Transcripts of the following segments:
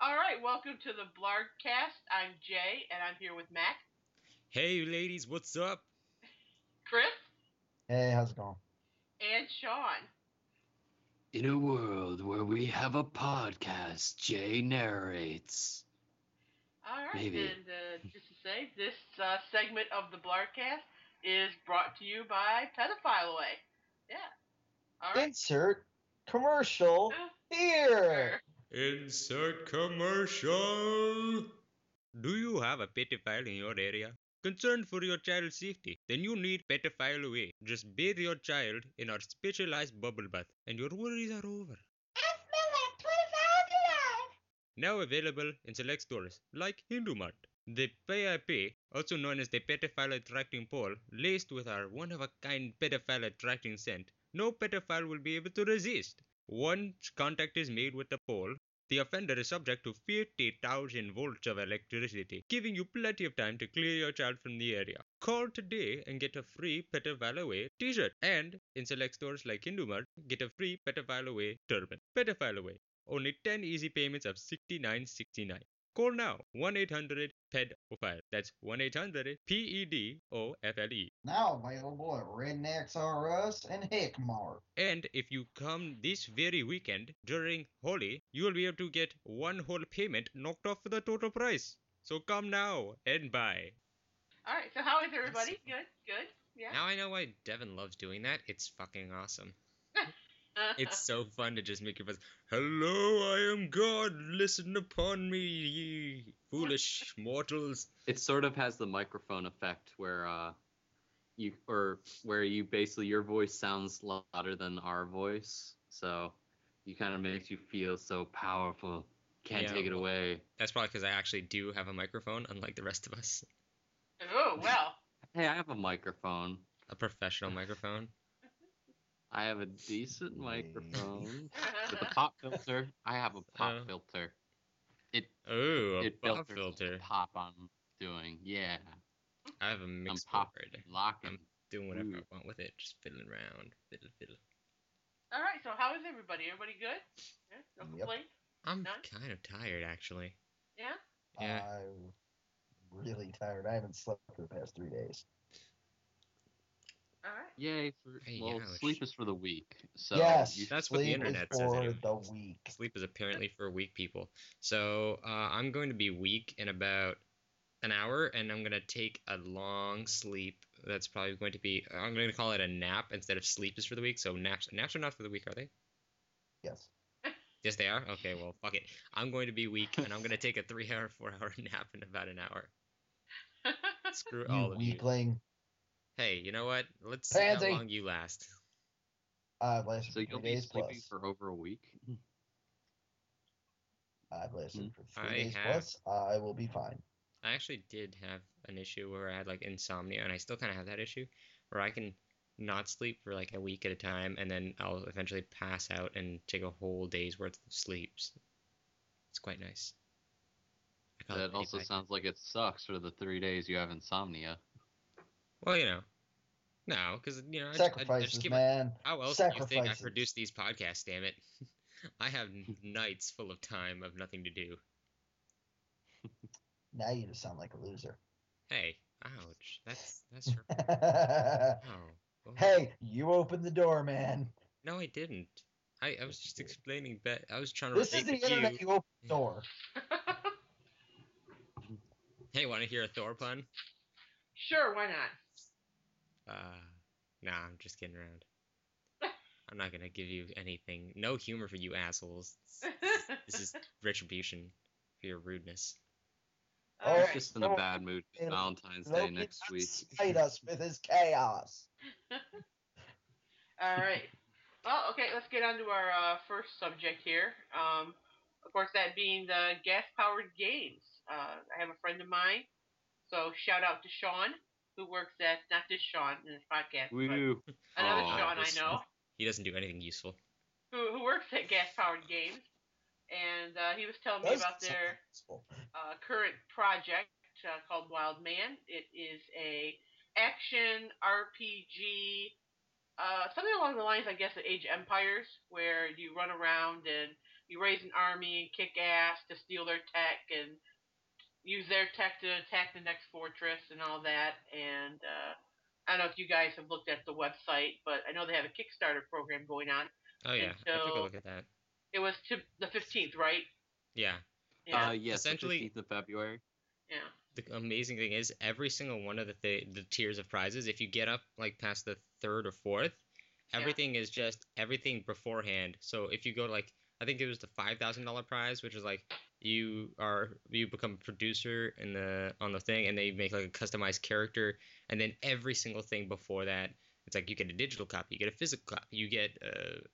All right, welcome to the Blarggcast. I'm Jay, and I'm here with Mac, Hey ladies, what's up? Chris, Hey, how's it going? and Sean. In a world where we have a podcast, Jay narrates. All right, Maybe. and just to say, this segment of the Blarggcast is brought to you by Pedophile Away. Yeah. All right. Insert commercial here. Insert commercial. Do you have a pedophile in your area? Concerned for your child's safety? Then you need Pedophile Away. Just bathe your child in our specialized bubble bath, and your worries are over. I smell like $25. Now available in select stores like Hindu Mart. The PIP, also known as the pedophile attracting pole, laced with our one-of-a-kind pedophile attracting scent, no pedophile will be able to resist. Once contact is made with the pole, the offender is subject to 50,000 volts of electricity, giving you plenty of time to clear your child from the area. Call today and get a free Pedophile Away t-shirt, and in select stores like Hindu Mart, get a free Pedophile Away turban. Pedophile Away. Only 10 easy payments of $69.69. Call now, 1-800-PEDOPHILE. That's 1-800-PEDOFLE. Now available at Rednecks R Us and Hickmart. And if you come this very weekend during Holi, you will be able to get one whole payment knocked off the total price. So come now and buy. All right. So how is everybody? Good. Yeah. Now I know why Devin loves doing that. It's fucking awesome. It's so fun to just make your voice. Hello, I am God. Listen upon me, ye foolish mortals. It sort of has the microphone effect where you basically your voice sounds louder than our voice, so you kind of makes you feel so powerful. Can't take it away. That's probably because I actually do have a microphone, unlike the rest of us. Oh well. Hey, I have a microphone. A professional microphone. I have a decent microphone with a pop filter. I have a pop filter. Oh, a It pop filters filter. the pop I'm doing. Yeah. I have a mixed I'm board. locking. I'm doing whatever Ooh. I want with it, just fiddling around, fiddle. All right. So how is everybody? Everybody good? Yeah. No complaints. I'm None? kind of tired, actually. Yeah. Yeah. I'm really tired. I haven't slept for the past 3 days. All right. Yay! Ouch. Sleep is for the weak. So yes, That's what the sleep internet is says for anyway. the weak. Sleep is apparently for weak people. So I'm going to be weak in about an hour, and I'm going to take a long sleep. That's probably going to be, I'm going to call it a nap instead of sleep is for the weak. So naps are not for the weak, are they? Yes. Yes, they are? Okay, well, fuck it. I'm going to be weak, and I'm going to take a 3-hour, 4-hour nap in about an hour. Screw all You of you. weakling. Hey, you know what? Let's see Pansy. how long you last. I've lasted So for you'll 3 be days sleeping plus. for over a week. I've lasted for 3 I days have. plus. I will be fine. I actually did have an issue where I had like insomnia, and I still kind of have that issue where I can not sleep for like a week at a time, and then I'll eventually pass out and take a whole day's worth of sleeps. It's quite nice. I call it That also payback. sounds like it sucks for the 3 days you have insomnia. Well, you know. No, because, you know, I Sacrifices, just keep man. How else do you think I Sacrifices. produce these podcasts, damn it? I have nights full of time of nothing to do. Now you just sound like a loser. Hey, ouch. That's hurtful. Oh. Oh. Hey, you opened the door, man. No, I didn't. I was just explaining that I was trying to This is relate the to internet. You opened the door. Hey, want to hear a Thor pun? Sure. Why not? Nah, I'm just kidding around. I'm not gonna give you anything. No humor for you assholes. This is retribution for your rudeness. All Oh, right. Just in a bad mood. It's Valentine's Day Loki next week. Spite us with his chaos. All right. Well, okay, let's get on to our first subject here. Of course, that being the gas-powered games. I have a friend of mine, so shout out to Sean, who works at, not this Sean in this podcast, Woo! but another Aw. Sean I this know, He doesn't do anything useful. who works at gas-powered games. And he was telling me Does about their current project called Wild Man. It is a action RPG, something along the lines, I guess, of Age of Empires, where you run around and you raise an army and kick ass to steal their tech and use their tech to attack the next fortress and all that. And I don't know if you guys have looked at the website, but I know they have a Kickstarter program going on Oh yeah, I took a until look at that. it was to the 15th, right? Yeah. Yeah. Yes, the Essentially, 15th of February. Yeah. the amazing thing is every single one of the tiers of prizes, if you get up like past the third or fourth, everything is just everything beforehand. So if you go to like I think it was the $5,000 prize, which is like you become a producer in the on the thing, and they make like a customized character, and then every single thing before that, it's like you get a digital copy, you get a physical copy, you get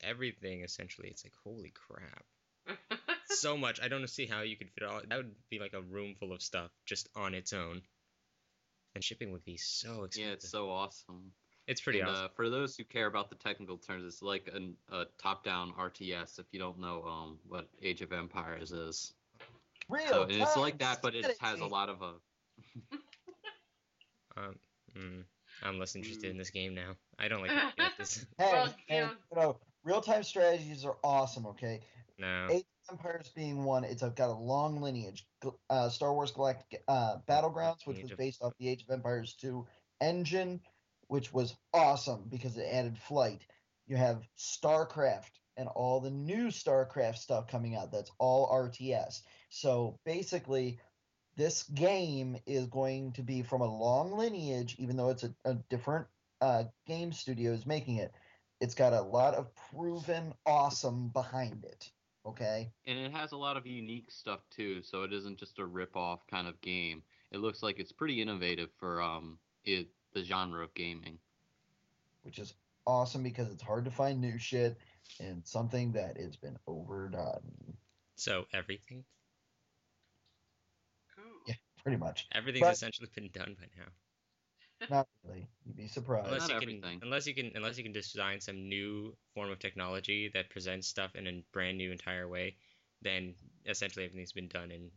everything essentially. It's like holy crap. So much. I don't see how you could fit all. That would be like a room full of stuff just on its own, and shipping would be so expensive. Yeah, it's so awesome. It's pretty And awesome. for those who care about the technical terms, it's like a top-down RTS. If you don't know what Age of Empires is, Real so and it's time like that, but it has a strategy. lot of Um, I'm less interested in this game now. I don't like FPSs. Hey, Well, and real-time strategies are awesome. Okay, No. Age of Empires being one, it's got a long lineage. Star Wars Galactic Battlegrounds, which was based off the Age of Empires 2 engine, which was awesome because it added flight. You have StarCraft and all the new StarCraft stuff coming out. That's all RTS. So basically, this game is going to be from a long lineage, even though it's a different game studio is making it. It's got a lot of proven awesome behind it. Okay. and it has a lot of unique stuff too. So it isn't just a rip-off kind of game. It looks like it's pretty innovative for the genre of gaming. Which is awesome because it's hard to find new shit and something that has been overdone. So everything? cool. Yeah, pretty much. Everything's But essentially been done by now. not really. You'd be surprised. Unless Not you can, everything. unless you can design some new form of technology that presents stuff in a brand new entire way, then essentially everything's been done in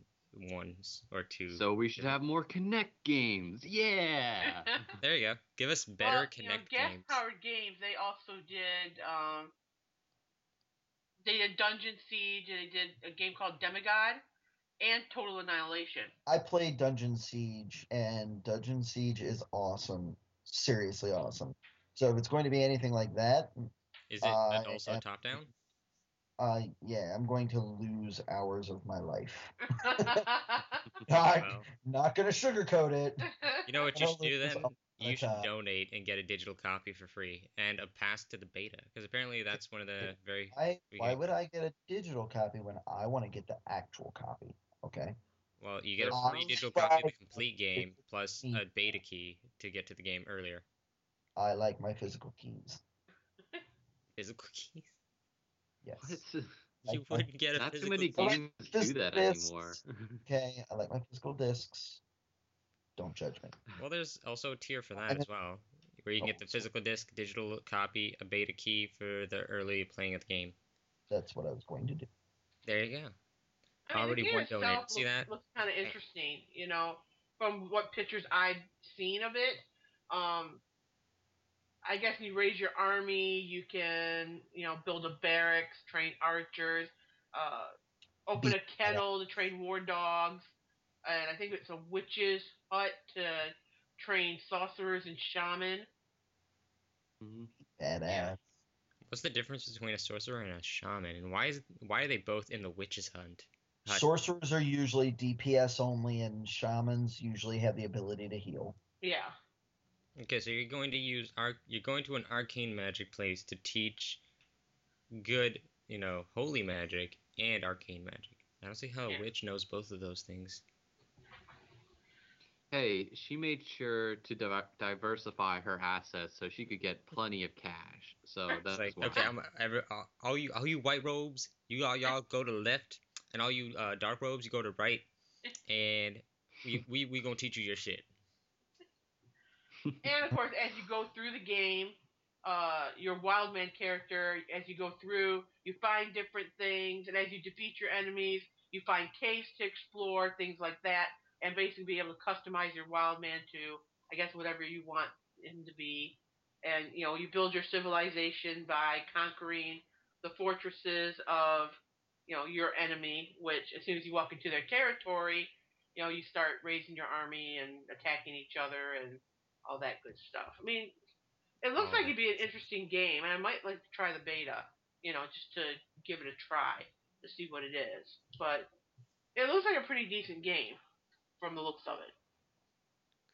ones or two. So we should have more Connect games. Yeah. There you go. Give us better Well, Connect Gas games. Powered Games, they also did Dungeon Siege, and they did a game called Demigod and Total Annihilation. I played Dungeon Siege, and Dungeon Siege is awesome. Seriously awesome. So if it's going to be anything like that, Is it I also am, top down? yeah, I'm going to lose hours of my life. Well, Not going to sugarcoat it. you know what you Gonna should do lose then? a lot You of should time. donate and get a digital copy for free and a pass to the beta, because apparently that's one of the very Why would I get a digital copy when I want to get the actual copy? Okay. well, you get There a free sounds- digital copy of the Right. complete game plus a beta key to get to the game earlier. I like my physical keys. Physical keys? Yes. What? You wouldn't get a Not too physical many key. games do that Discs. anymore. Okay. I like my physical discs. Don't judge me. Well, there's also a tier for that And as well, where you can get the physical disc, digital copy, a beta key for the early playing of the game. That's what I was going to do. There you go. I mean, Already the game one donated. itself See that? looks kind of interesting, from what pictures I've seen of it. I guess you raise your army, you can, build a barracks, train archers, open a kennel to train war dogs, and I think it's a witch's hut to train sorcerers and shaman. Mhm. Badass. Yeah. What's the difference between a sorcerer and a shaman, and why are they both in the witch's hut? Sorcerers are usually DPS only, and shamans usually have the ability to heal. Yeah. Okay, so you're going to you're going to an arcane magic place to teach good, holy magic and arcane magic. I don't see how a witch knows both of those things. Hey, she made sure to diversify her assets so she could get plenty of cash. So that's It's like, why. okay, all you white robes, y'all go to the left, and all you dark robes, you go to the right, and we gonna teach you your shit. And of course, as you go through the game, your wildman character, as you go through, you find different things, and as you defeat your enemies, you find caves to explore, things like that, and basically be able to customize your wildman to, I guess, whatever you want him to be. And you build your civilization by conquering the fortresses of your enemy, which as soon as you walk into their territory, you start raising your army and attacking each other and all that good stuff. I mean, it looks All like that it'd be an stuff. interesting game, and I might like to try the beta, just to give it a try to see what it is. But it looks like a pretty decent game from the looks of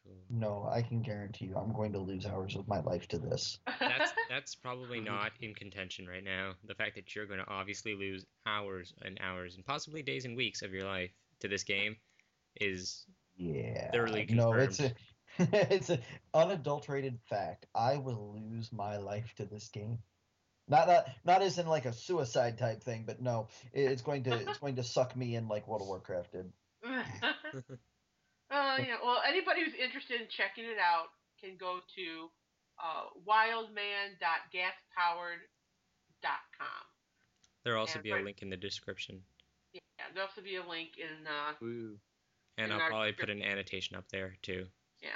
Cool. No, I can guarantee you I'm going to lose hours of my life to this. it. That's probably not in contention right now. The fact that you're going to obviously lose hours and hours and possibly days and weeks of your life to this game is Yeah, thoroughly no, confirmed. it's an unadulterated fact. I will lose my life to this game. Not as in like a suicide type thing, but no, it's going to suck me in like World of Warcraft did. Well, anybody who's interested in checking it out can go to wildman.gaspowered.com. There'll also And be a link in the description. yeah, there'll also be a link Woo. And in I'll our probably put description. an annotation up there too. Yeah,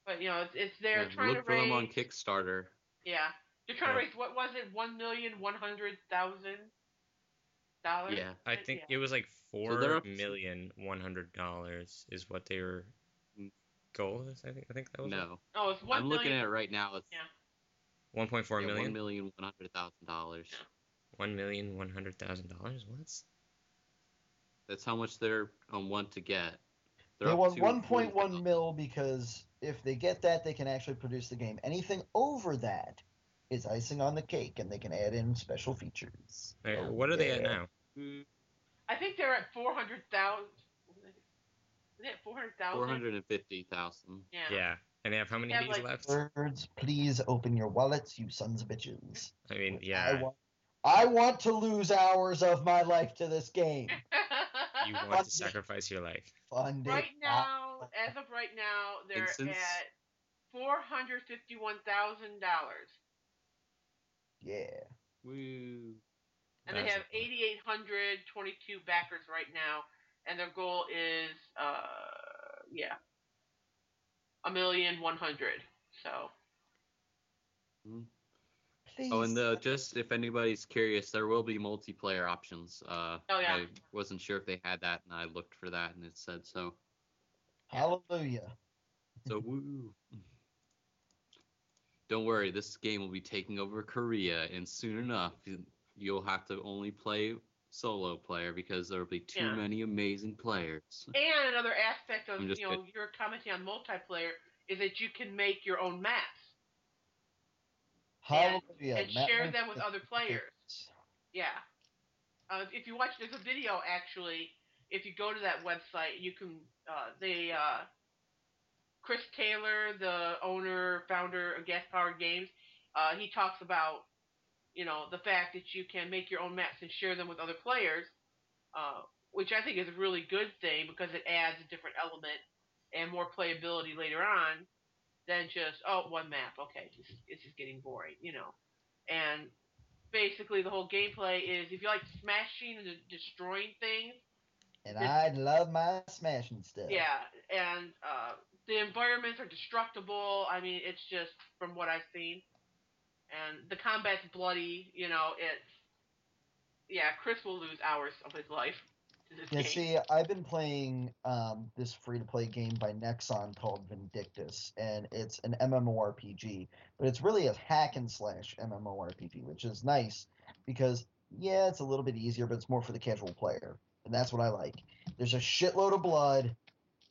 but it's there Yeah, trying to look for them on raise. Kickstarter. Yeah, they're trying Yeah. to raise, what was it, $1,100,000? Yeah. I think Yeah. it was like So they're up to- $4,100,000 is what their goal is. I think that was it. No. Oh, it's I'm looking at it right now. It's Yeah. 1.4 million. $1,100,000. Yeah. $1,100,000. What? That's how much they're want to get. They're They up want to 1.1 40,000. mil because if they get that, they can actually produce the game. Anything over that is icing on the cake, and they can add in special features. Oh, What are they at yeah. now? I think they're at 400,000. Is it 400,000? 450,000. Yeah. Yeah. And they have how many They have, days like- left? Birds, please open your wallets, you sons of bitches. I mean, I yeah. want to lose hours of my life to this game. You want to sacrifice your life. Fund it. Right now, as of right now, they're since- at $451,000, Yeah. Woo. and they That's have a lot. 8,822 backers right now, and their goal is $1,100,000. So Please. Oh, and just if anybody's curious, there will be multiplayer options. Oh, yeah. I wasn't sure if they had that, and I looked for that, and it said so. Hallelujah. So woo. Don't worry, this game will be taking over Korea, and soon enough, you'll have to only play solo player because there will be too Yeah. many amazing players. And another aspect of I'm just kidding. you're commenting on multiplayer is that you can make your own maps. Hallelujah. And share them with other players. Yeah. If you watch, there's a video actually. If you go to that website, you can. Chris Taylor, the owner, founder of Gas Powered Games, he talks about the fact that you can make your own maps and share them with other players, which I think is a really good thing because it adds a different element and more playability later on than just one map. Okay, it's just getting boring, And basically, the whole gameplay is if you like smashing and destroying things. And I love my smashing stuff. Yeah, and the environments are destructible. I mean, it's just from what I've seen, and the combat's bloody. Chris will lose hours of his life to this Yeah, game. see, I've been playing this free-to-play game by Nexon called Vindictus, and it's an MMORPG, but it's really a hack-and-slash MMORPG, which is nice because, yeah, it's a little bit easier, but it's more for the casual player, and that's what I like. There's a shitload of blood,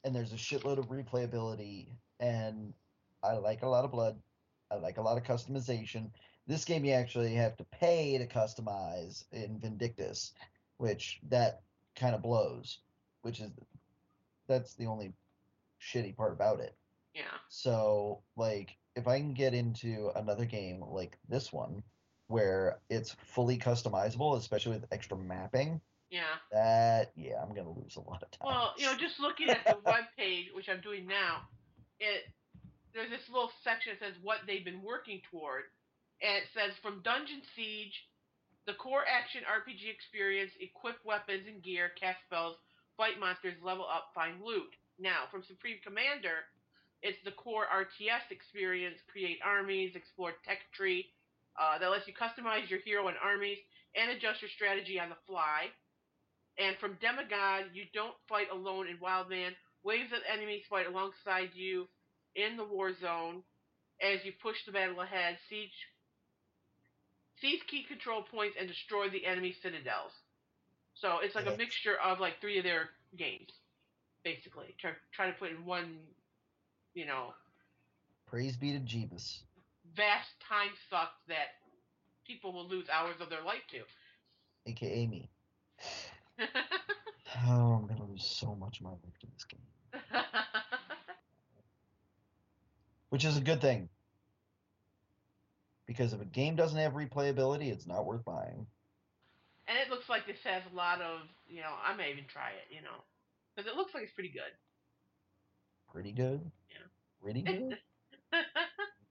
and there's a shitload of replayability, and I like a lot of blood. I like a lot of customization. This game you actually have to pay to customize in Vindictus, which that kind of blows, that's the only shitty part about it. Yeah. So, like, if I can get into another game like this one, where it's fully customizable, especially with extra mapping, Yeah. I'm gonna lose a lot of time. Well, just looking at the web page, which I'm doing now, there's this little section that says what they've been working toward, and it says from Dungeon Siege, the core action RPG experience, equip weapons and gear, cast spells, fight monsters, level up, find loot. Now, from Supreme Commander, it's the core RTS experience, create armies, explore tech tree, that lets you customize your hero and armies and adjust your strategy on the fly. And from Demigod, you don't fight alone in Wildman. Waves of enemies fight alongside you in the war zone as you push the battle ahead, seize key control points, and destroy the enemy citadels. So it's like a mixture of like 3 of their games, basically. Try to put in one, you know, Praise be to Jeebus. vast time suck that people will lose hours of their life to. AKA me. Oh, I'm gonna lose so much of my life to this game. Which is a good thing. Because if a game doesn't have replayability, it's not worth buying. And it looks like this has a lot of, I may even try it, because it looks like it's pretty good. Pretty good? Yeah. Pretty good?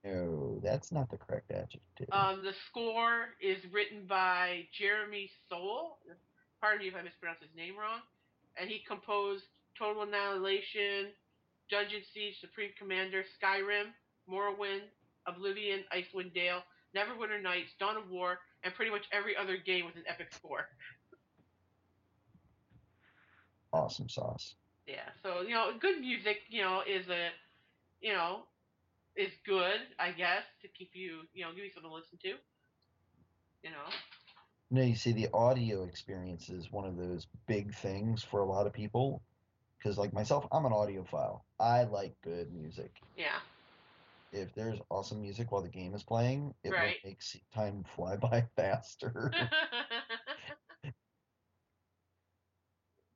No, that's not the correct adjective. The score is written by Jeremy Soule. Pardon me if I mispronounced his name wrong. And he composed Total Annihilation, Dungeon Siege, Supreme Commander, Skyrim, Morrowind, Oblivion, Icewind Dale, Neverwinter Nights, Dawn of War, and pretty much every other game with an epic score. Awesome sauce. Yeah, so good music, is is good, I guess, to keep you, give you something to listen to. No, you see, the audio experience is one of those big things for a lot of people. Because, like myself, I'm an audiophile. I like good music. Yeah. If there's awesome music while the game is playing, it right. will make time fly by faster.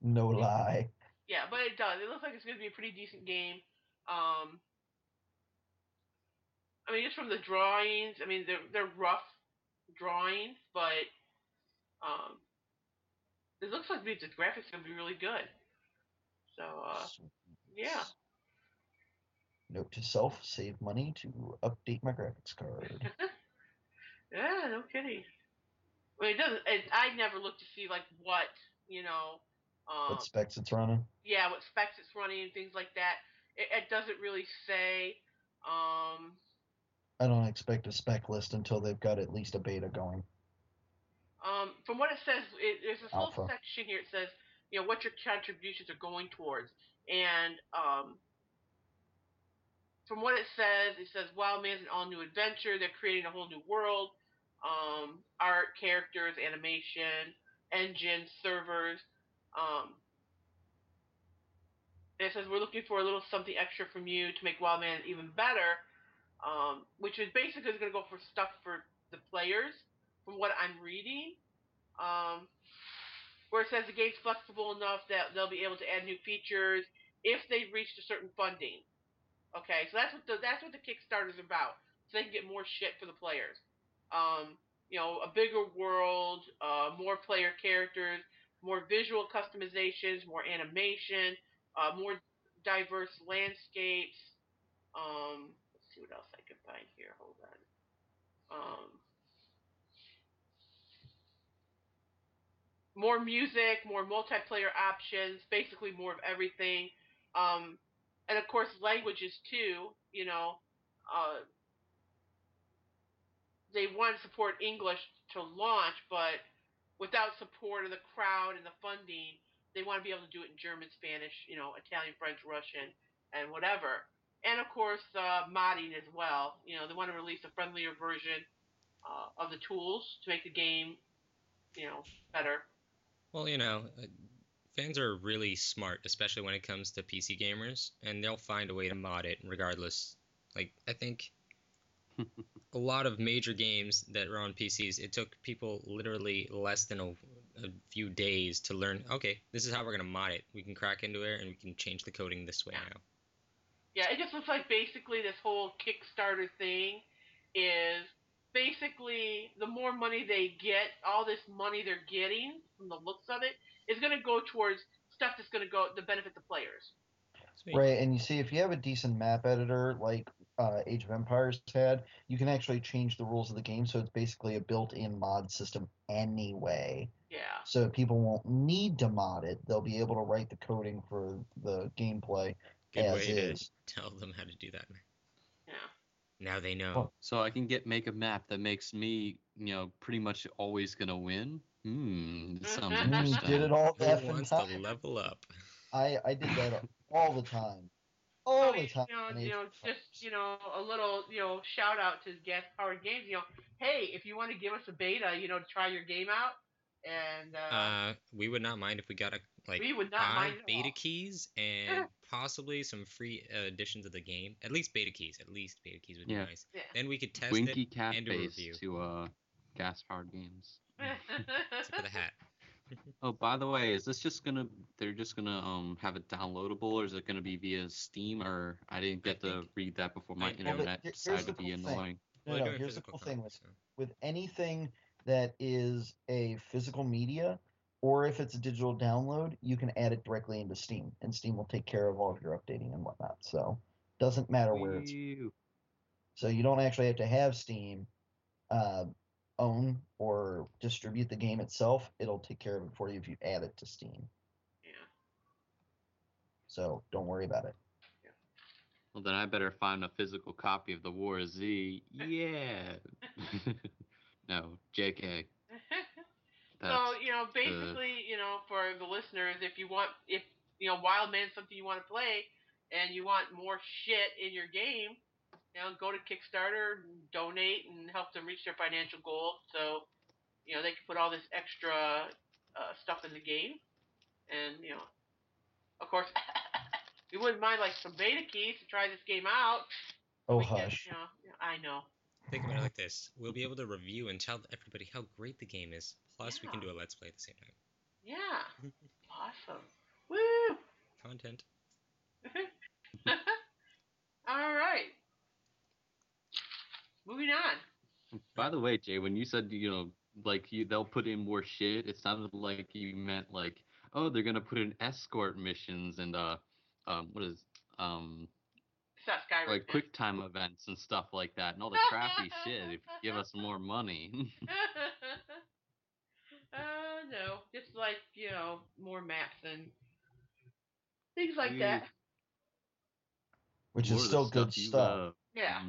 No lie. Yeah, but it does. It looks like it's going to be a pretty decent game. I mean, just from the drawings, I mean, they're rough drawings, but it looks like the graphics are going to be really good. So, yeah. Note to self: save money to update my graphics card. Yeah, no kidding. I mean, it doesn't. I never look to see like what what specs it's running. Yeah, what specs it's running and things like that. It doesn't really say. I don't expect a spec list until they've got at least a beta going. From what it says, there's this Alpha. little section here. It says, what your contributions are going towards, and from what it says Wildman's an all-new adventure. They're creating a whole new world, art, characters, animation, engine, servers. It says we're looking for a little something extra from you to make Wildman even better, which is basically going to go for stuff for the players, from what I'm reading. Where it says the game's flexible enough that they'll be able to add new features if they've reached a certain funding. Okay, so that's what the Kickstarter's about, so they can get more shit for the players. A bigger world, more player characters, more visual customizations, more animation, more diverse landscapes. Let's see what else I can find here. Hold on. More music, more multiplayer options, basically more of everything. And of course, languages too. They want to support English to launch, but without support of the crowd and the funding, they want to be able to do it in German, Spanish, Italian, French, Russian, and whatever. And of course, modding as well. They want to release a friendlier version of the tools to make the game, better. Well, fans are really smart, especially when it comes to PC gamers, and they'll find a way to mod it regardless. Like, I think a lot of major games that were on PCs, it took people literally less than a few days to learn, okay, this is how we're going to mod it. We can crack into it, and we can change the coding this way now. Yeah, it just looks like basically this whole Kickstarter thing is basically the more money they get, all this money they're getting from the looks of it is going to go towards stuff that's going to go to benefit the players. Sweet. Right, and you see, if you have a decent map editor like Age of Empires had, you can actually change the rules of the game, so it's basically a built-in mod system anyway. Yeah. So people won't need to mod it; they'll be able to write the coding for the gameplay Good as way is. to tell them how to do that. Yeah. Now they know. Well, So I can make a map that makes me, pretty much always gonna win. This sounds did interesting. it all Who the effing wants to time. level up? I did that all the time. So All the time. on Age of just Empires. a little shout out to Gas Powered Games. Hey, if you want to give us a beta, to try your game out, and We would not mind if we got we would not 5 mind at beta all. keys and possibly some free additions of the game. At least beta keys. At least beta keys would be Yeah. nice. Yeah. Then we could test Winky it cat and do a face review. to gas powered games. Except for the hat. Oh, by the way, is this just gonna they're just gonna have it downloadable, or is it gonna be via Steam? Or I didn't get to think- read that before my I- Well, internet here's decided the to be cool thing. annoying. Well, No, they're doing here's the physical cool thing copies, so. with anything that is a physical media, or if it's a digital download, you can add it directly into Steam, and Steam will take care of all of your updating and whatnot. So doesn't matter where it's. Whew. So you don't actually have to have Steam own or distribute the game itself. It'll take care of it for you if you add it to Steam. Yeah. So don't worry about it. Well, then I better find a physical copy of the War Z. Yeah. No, JK. So That's basically, for the listeners, if Wildman's something you want to play, and you want more shit in your game, go to Kickstarter, donate, and help them reach their financial goals. So they can put all this extra stuff in the game, and of course, we wouldn't mind like some beta keys to try this game out. Oh, we can, hush. I know. Think about it like this. We'll be able to review and tell everybody how great the game is. Plus, we can do a Let's Play at the same time. Yeah. Awesome. Woo! Content. All right. Moving on. By the way, Jay, when you said they'll put in more shit, it sounded like you meant like, oh, they're gonna put in escort missions and what is It's not Skyrim. like quick time events and stuff like that, and all the crappy shit. If you give us more money. No, just like more maps and things like Dude, that. Which more is of the still good you, stuff. Yeah.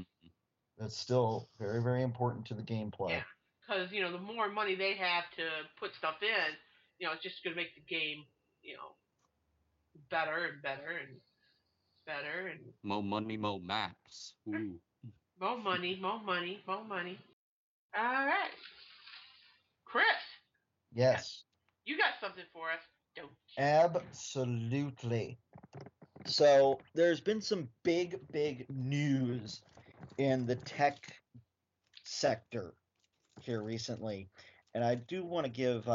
That's still very, very important to the gameplay. Yeah, because the more money they have to put stuff in, it's just gonna make the game, better and better and better and More money, more maps. Ooh. more money, more money, more money. All right, Chris. Yes. You got something for us, don't you? Absolutely. So there's been some big, big news in the tech sector here recently, and I do want to give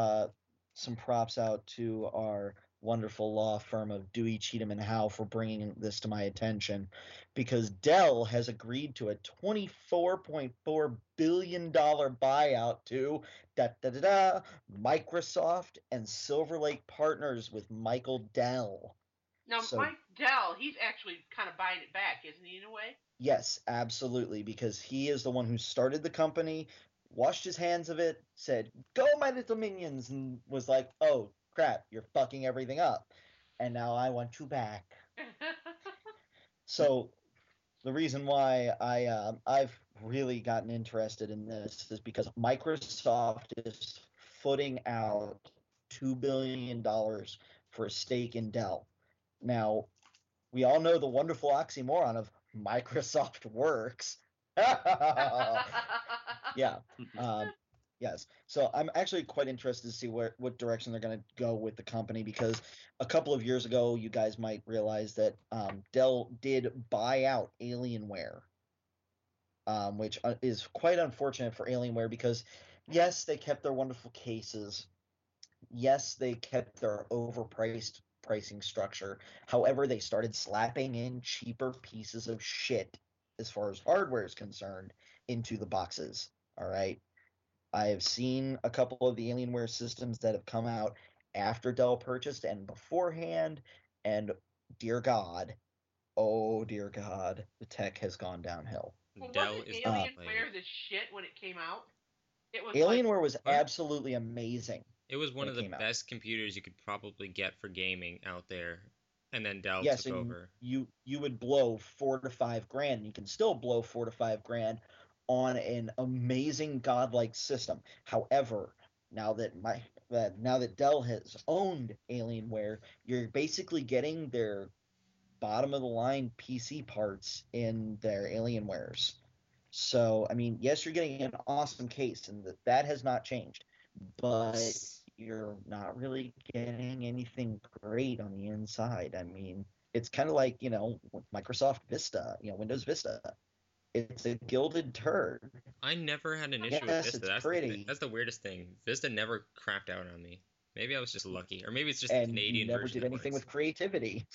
some props out to our wonderful law firm of Dewey, Cheatham and Howe for bringing this to my attention, because Dell has agreed to a $24.4 billion buyout to Microsoft and Silver Lake Partners with Michael Dell. Now, So Mike Dell, he's actually kind of buying it back, isn't he, in a way? yes, absolutely, because he is the one who started the company, washed his hands of it, said, "Go, my little minions," and was like, "Oh, crap, you're fucking everything up. And now I want you back." So the reason why I've really gotten interested in this is because Microsoft is footing out $2 billion for a stake in Dell. Now, we all know the wonderful oxymoron of Microsoft works. Yeah. Yes. So I'm actually quite interested to see what direction they're going to go with the company, because a couple of years ago, you guys might realize that Dell did buy out Alienware, which is quite unfortunate for Alienware, because yes, they kept their wonderful cases. Yes, they kept their overpriced pricing structure. However, they started slapping in cheaper pieces of shit as far as hardware is concerned into the boxes. All right. I have seen a couple of the Alienware systems that have come out after Dell purchased and beforehand, and dear God, oh dear God, the tech has gone downhill. Well, Dell wasn't is Alienware the shit when it came out? It was Alienware was What? absolutely amazing. It was one when of it the came out. best computers you could probably get for gaming out there. And then Dell Yes, took and over. you would blow 4 to 5 grand. You can still blow 4 to 5 grand on an amazing godlike system. However, now that Dell has owned Alienware, you're basically getting their bottom of the line PC parts in their Alienwares. So, I mean, yes, you're getting an awesome case, and that has not changed, but you're not really getting anything great on the inside. I mean, it's kind of like, Microsoft Vista, Windows Vista. It's a gilded turd. I never had an issue with Yes, Vista. it's That's the thing. pretty, That's the weirdest thing. Vista never crapped out on me. Maybe I was just lucky, or maybe it's just the and you Canadian never version did that anything works. with creativity.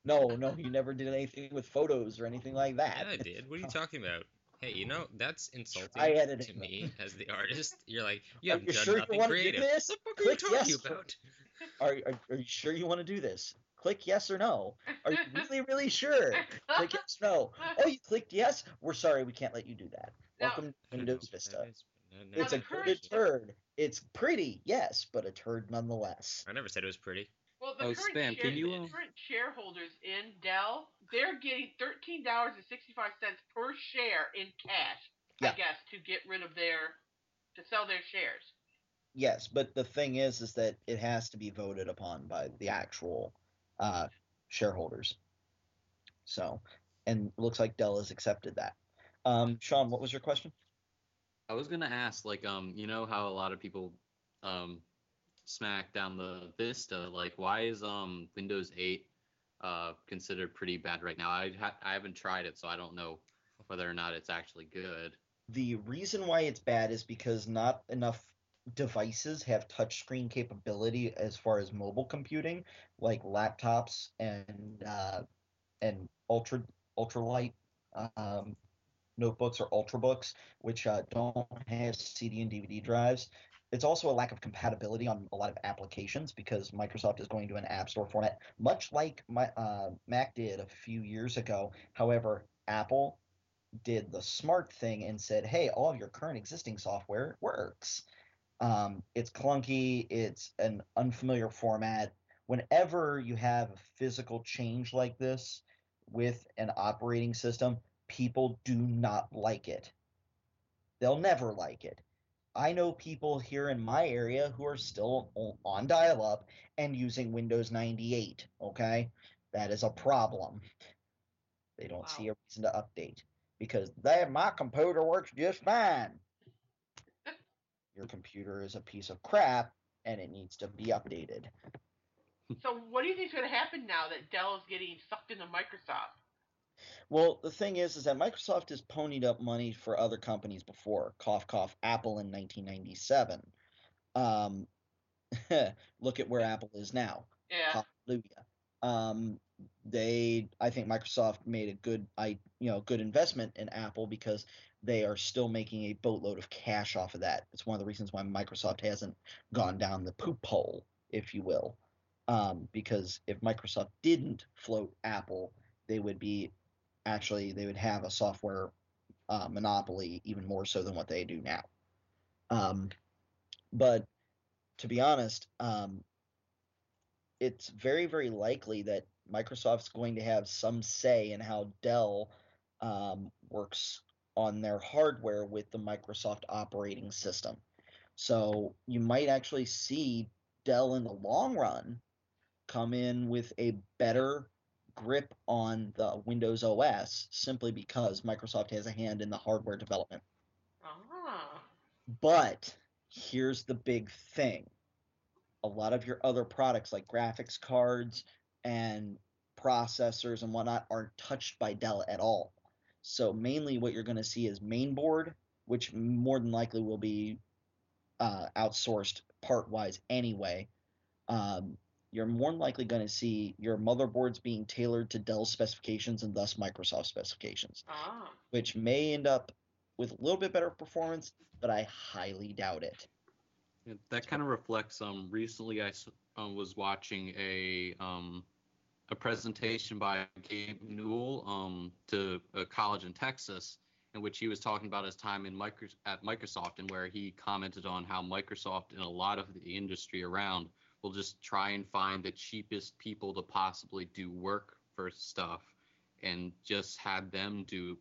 No, no, you never did anything with photos or anything like Yeah, that. I did. What are you talking about? Hey, that's Try insulting editing to them. me as the artist. You're like, you Are have you done sure you nothing want to do creative. this? The fuck are you Click talking yes. about? Are you sure you want to do this? Click yes or no. Are you really, really sure? Click yes or no. Oh, you clicked yes? We're sorry, we can't let you do that. now, Welcome to I don't know. Windows That Vista. is. now It's the a current gilded turd. It's pretty, yes, but a turd nonetheless. I never said it was pretty. well Oh, Spam, can you the current shareholders in Dell, they're getting $13.65 per share in cash, I Yeah, guess, to sell their shares. yes, but the thing is that it has to be voted upon by the actual uh, shareholders. So, and it looks like Dell has accepted that. Sean, what was your question? I was gonna ask, like, you know how a lot of people um smack down the Vista, like, why is Windows 8 considered pretty bad right now? I haven't tried it, so I don't know whether or not it's actually good. The reason why it's bad is because not enough devices have touchscreen capability as far as mobile computing, like laptops and ultralight um, notebooks or ultrabooks, which don't have CD and DVD drives. It's also a lack of compatibility on a lot of applications because Microsoft is going to an App Store format, much like Mac did a few years ago. However, Apple did the smart thing and said, hey, all of your current existing software works. It's clunky, it's an unfamiliar format. Whenever you have a physical change like this with an operating system, people do not like it. They'll never like it. I know people here in my area who are still on dial up and using Windows 98. Okay. That is a problem. They don't see Wow. a reason to update because my computer works just fine. Your computer is a piece of crap and it needs to be updated. So what do you think is going to happen now that Dell is getting sucked into Microsoft? Well, the thing is that Microsoft has ponied up money for other companies before. Cough, cough, Apple in 1997. Um, look at where Apple is now. Yeah. Hallelujah. Um, I think Microsoft made a good investment in Apple because they are still making a boatload of cash off of that. It's one of the reasons why Microsoft hasn't gone down the poop hole, if you will. Because if Microsoft didn't float Apple, they would have a software monopoly even more so than what they do now. But to be honest, it's very, very likely that Microsoft's going to have some say in how Dell works on their hardware with the Microsoft operating system. So you might actually see Dell in the long run come in with a better grip on the Windows OS simply because Microsoft has a hand in the hardware development. Ah. But here's the big thing. A lot of your other products like graphics cards and processors and whatnot aren't touched by Dell at all. So mainly what you're going to see is mainboard, which more than likely will be outsourced part-wise anyway. You're more than likely going to see your motherboards being tailored to Dell specifications and thus Microsoft specifications, Ah. which may end up with a little bit better performance, but I highly doubt it. That kind of reflects. Recently was watching a presentation by Gabe Newell to a college in Texas, in which he was talking about his time at Microsoft, and where he commented on how Microsoft and a lot of the industry around will just try and find the cheapest people to possibly do work for stuff and just had them do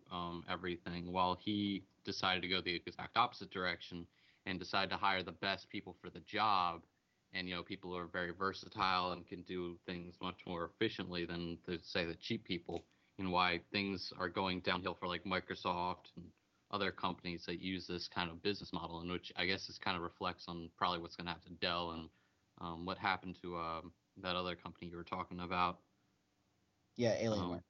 everything, while he decided to go the exact opposite direction and decided to hire the best people for the job. And people who are very versatile and can do things much more efficiently than, to say, the cheap people, and why things are going downhill for like Microsoft and other companies that use this kind of business model, in which I guess this kind of reflects on probably what's going to happen to Dell and what happened to that other company you were talking about. Yeah, Alienware.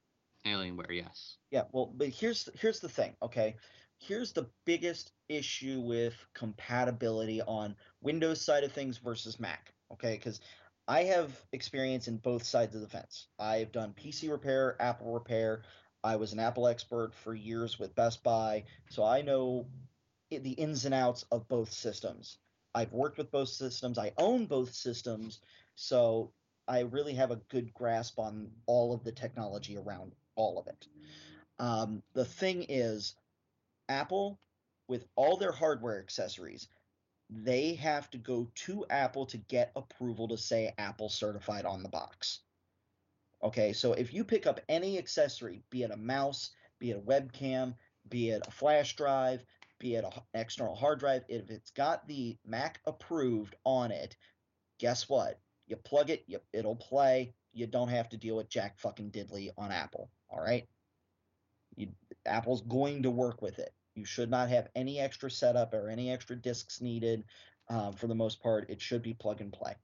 Alienware, yes. Yeah, well, but here's the thing, okay? Here's the biggest issue with compatibility on Windows side of things versus Mac, okay? Because I have experience in both sides of the fence. I've done PC repair, Apple repair. I was an Apple expert for years with Best Buy, so I know the ins and outs of both systems. I've worked with both systems. I own both systems, so I really have a good grasp on all of the technology around all of it. The thing is, Apple, with all their hardware accessories, they have to go to Apple to get approval to say Apple certified on the box. Okay, so if you pick up any accessory, be it a mouse, be it a webcam, be it a flash drive, be it an external hard drive, if it's got the Mac approved on it, guess what? You plug it, it'll play. You don't have to deal with jack fucking diddly on Apple. All right? Apple's going to work with it. You should not have any extra setup or any extra disks needed. For the most part, it should be plug and play.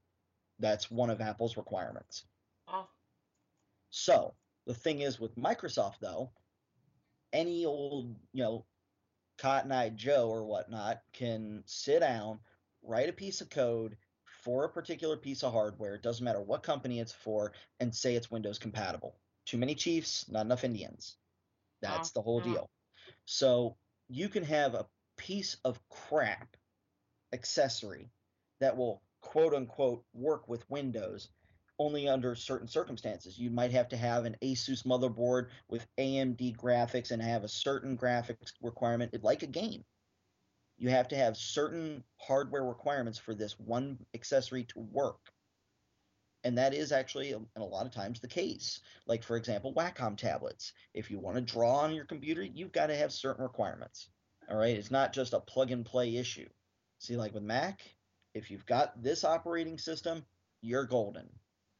That's one of Apple's requirements. Oh. So the thing is with Microsoft, though, any old, Cotton-eyed Joe or whatnot can sit down, write a piece of code for a particular piece of hardware, it doesn't matter what company it's for, and say it's Windows compatible. Too many Chiefs, not enough Indians. That's the whole deal. So you can have a piece of crap accessory that will quote unquote work with Windows only under certain circumstances. You might have to have an Asus motherboard with AMD graphics and have a certain graphics requirement, like a game. You have to have certain hardware requirements for this one accessory to work. And that is actually, in a lot of times, the case. Like, for example, Wacom tablets. If you want to draw on your computer, you've got to have certain requirements. All right? It's not just a plug-and-play issue. See, like with Mac, if you've got this operating system, you're golden.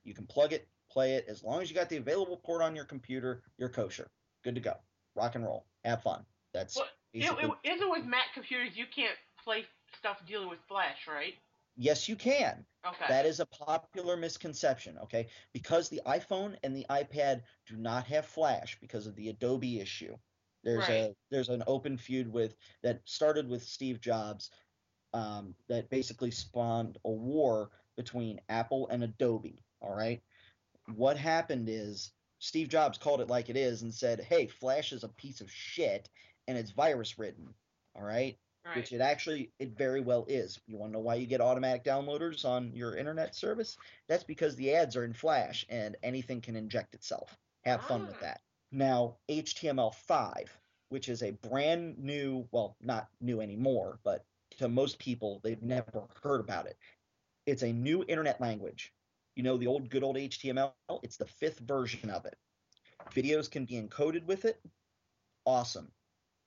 You can plug it, play it. As long as you got the available port on your computer, you're kosher. Good to go. Rock and roll. Have fun. That's basically... Isn't with Mac computers you can't play stuff dealing with Flash, right? Yes, you can. Okay. That is a popular misconception, okay? Because the iPhone and the iPad do not have Flash because of the Adobe issue. There's an open feud that started with Steve Jobs, that basically spawned a war between Apple and Adobe, all right? What happened is Steve Jobs called it like it is and said, hey, Flash is a piece of shit and it's virus ridden, all right? Right. Which it very well is. You want to know why you get automatic downloaders on your internet service? That's because the ads are in Flash and anything can inject itself. Have fun with that. Now, HTML5, which is a brand new, well, not new anymore, but to most people, they've never heard about it. It's a new internet language. You know, the good old HTML? It's the 5th version of it. Videos can be encoded with it. Awesome.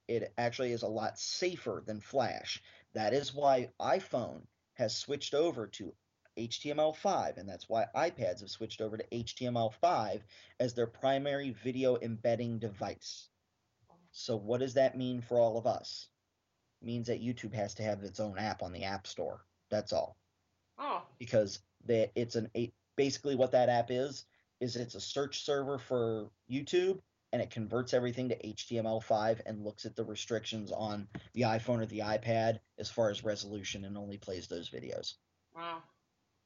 It actually is a lot safer than Flash. That is why iPhone has switched over to HTML5, and that's why iPads have switched over to HTML5 as their primary video embedding device. So what does that mean for all of us? It means that YouTube has to have its own app on the App Store. That's all. Oh. Because basically what that app is it's a search server for YouTube, and it converts everything to HTML5 and looks at the restrictions on the iPhone or the iPad as far as resolution and only plays those videos. Wow.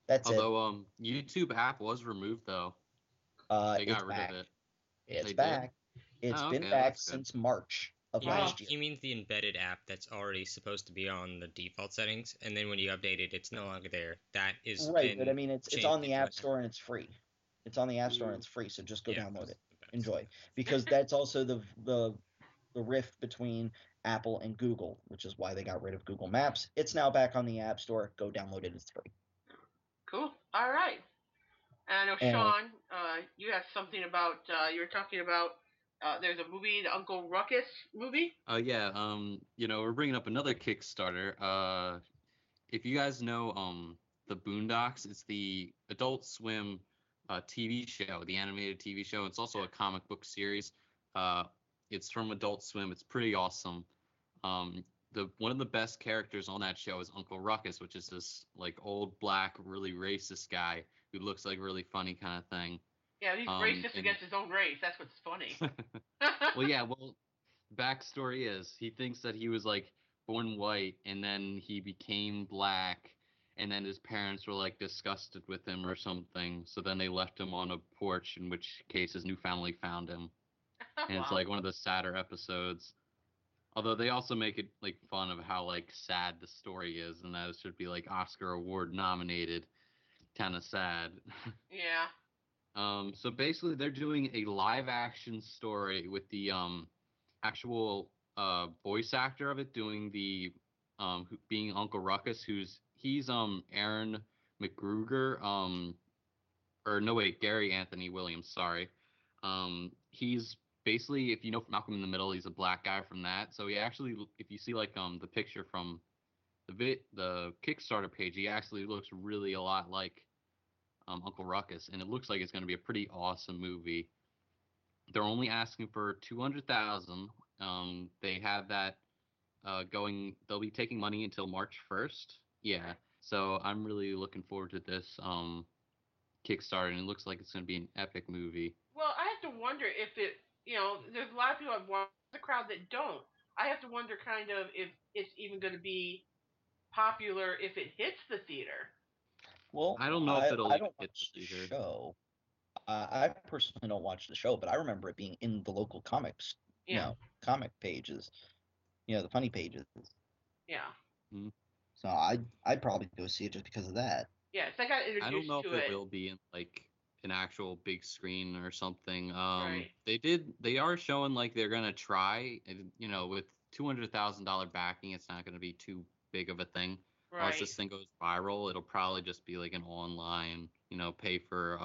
That's Although YouTube app was removed though. They got rid of it. It's back. It's been back since March of last year. He means the embedded app that's already supposed to be on the default settings, and then when you update it, it's no longer there. That is right, but I mean, it's on the App Store and it's free. It's on the App Store and it's free, so just go download it. Enjoy, because that's also the rift between Apple and Google, which is why they got rid of Google Maps. It's now back on the App Store. Go download it. It's free. Cool. All right. And I know And Sean, you have something about you were talking about. There's a movie, the Uncle Ruckus movie. Yeah, we're bringing up another Kickstarter. If you guys know the Boondocks, it's the Adult Swim TV show, the animated TV show. It's also a comic book series. Uh, it's from Adult Swim. It's pretty awesome. The one of the best characters on that show is Uncle Ruckus, which is this like old black, really racist guy who looks like really funny kind of thing. Yeah, he's racist And against his own race. That's what's funny. well, yeah, well, backstory is he thinks that he was like born white and then he became black and then his parents were like disgusted with him or something, so then they left him on a porch, in which case his new family found him. And it's Wow. like one of the sadder episodes, although they also make it like fun of how like sad the story is, and that it should be like Oscar award nominated. Kind of sad. Yeah. So basically they're doing a live action story with the actual voice actor of it doing the being Uncle Ruckus, he's Aaron McGruger, or no wait, Gary Anthony Williams, sorry. He's basically, if you know Malcolm in the Middle, he's a black guy from that. So he actually, if you see like the picture from the Kickstarter page, he actually looks really a lot like Uncle Ruckus, and it looks like it's going to be a pretty awesome movie. They're only asking for 200,000. They have that going. They'll be taking money until March 1st. Yeah. So I'm really looking forward to this Kickstarter, and it looks like it's going to be an epic movie. Well, I have to wonder if it, there's a lot of people that watch the crowd that don't. I have to wonder kind of if it's even going to be popular if it hits the theater. well, I don't know if it'll I even don't hit watch the the theater. show. I personally don't watch the show, but I remember it being in the local comics, Yeah. comic pages, the funny pages. Yeah. Mhm. So I'd probably go see it just because of that. Yeah. So I got I don't introduced know to if it it. will be in like an actual big screen or something. Right. They are showing like they're gonna try, with $200,000 backing, it's not gonna be too big of a thing. Unless Right. this thing goes viral, it'll probably just be like an online, pay for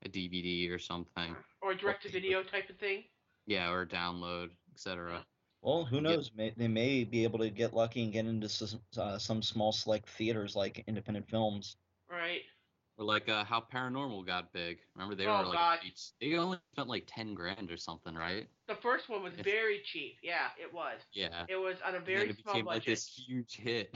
a DVD or something. Or direct to video type of thing. Yeah, or download, etc. Well, who Get knows? They may be able to get lucky and get into some small select theaters like independent films. Right. or like how Paranormal got big. Remember they were Oh like God. they only spent like 10 grand or something, right? The first one was It's- very cheap. Yeah, it was. Yeah. It was on a And very then it small became like budget. this huge hit.